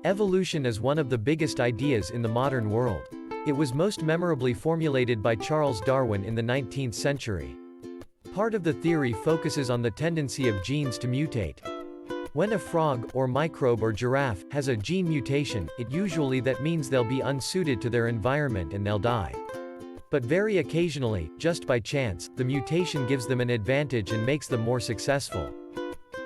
Evolution is one of the biggest ideas in the modern world. It was most memorably formulated by Charles Darwin in the 19th century. Part of the theory focuses on the tendency of genes to mutate. When a frog, or microbe or giraffe, has a gene mutation, it usually that means they'll be unsuited to their environment and they'll die. But very occasionally, just by chance, the mutation gives them an advantage and makes them more successful.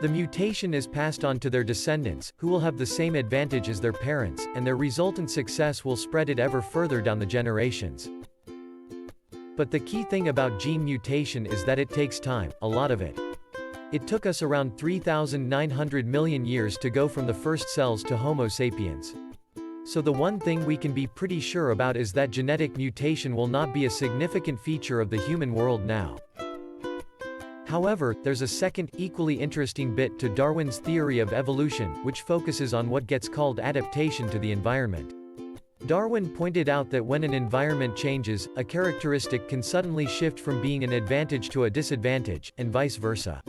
The mutation is passed on to their descendants, who will have the same advantage as their parents, and their resultant success will spread it ever further down the generations. But the key thing about gene mutation is that it takes time, a lot of it. It took us around 3,900 million years to go from the first cells to Homo sapiens. So the one thing we can be pretty sure about is that genetic mutation will not be a significant feature of the human world now. However, there's a second, equally interesting bit to Darwin's theory of evolution, which focuses on what gets called adaptation to the environment. Darwin pointed out that when an environment changes, a characteristic can suddenly shift from being an advantage to a disadvantage, and vice versa.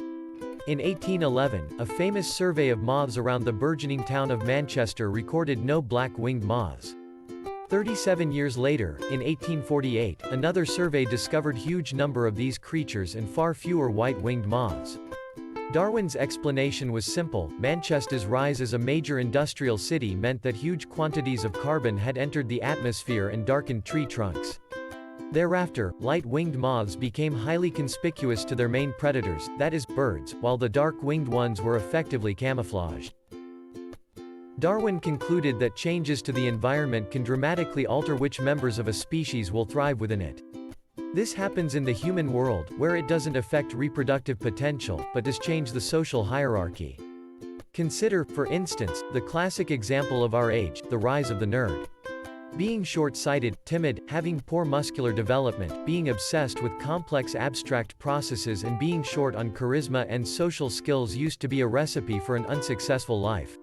In 1811, a famous survey of moths around the burgeoning town of Manchester recorded no black-winged moths. 37 years later, in 1848, another survey discovered huge number of these creatures and far fewer white-winged moths. Darwin's explanation was simple: Manchester's rise as a major industrial city meant that huge quantities of carbon had entered the atmosphere and darkened tree trunks. Thereafter, light-winged moths became highly conspicuous to their main predators, that is, birds, while the dark-winged ones were effectively camouflaged. Darwin concluded that changes to the environment can dramatically alter which members of a species will thrive within it. This happens in the human world, where it doesn't affect reproductive potential, but does change the social hierarchy. Consider, for instance, the classic example of our age, the rise of the nerd. Being short-sighted, timid, having poor muscular development, being obsessed with complex abstract processes and being short on charisma and social skills used to be a recipe for an unsuccessful life.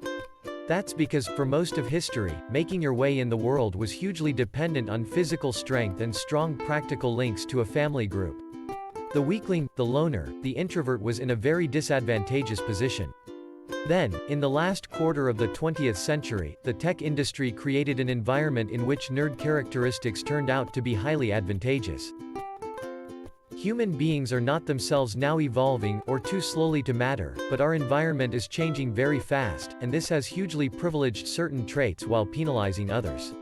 That's because, for most of history, making your way in the world was hugely dependent on physical strength and strong practical links to a family group. The weakling, the loner, the introvert was in a very disadvantageous position. Then, in the last quarter of the 20th century, the tech industry created an environment in which nerd characteristics turned out to be highly advantageous. Human beings are not themselves now evolving, or too slowly to matter, but our environment is changing very fast, and this has hugely privileged certain traits while penalizing others.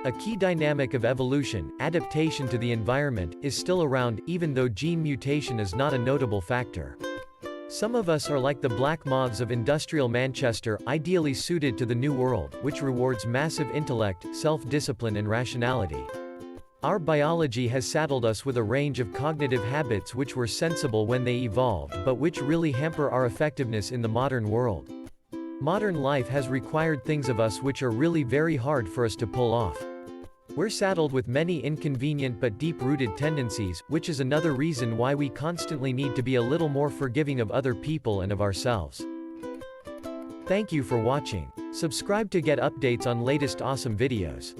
A key dynamic of evolution, adaptation to the environment, is still around, even though gene mutation is not a notable factor. Some of us are like the black moths of industrial Manchester, ideally suited to the new world, which rewards massive intellect, self-discipline and rationality. Our biology has saddled us with a range of cognitive habits which were sensible when they evolved but which really hamper our effectiveness in the modern world. Modern life has required things of us which are really very hard for us to pull off. We're saddled with many inconvenient but deep-rooted tendencies, which is another reason why we constantly need to be a little more forgiving of other people and of ourselves. Thank you for watching. Subscribe to get updates on latest awesome videos.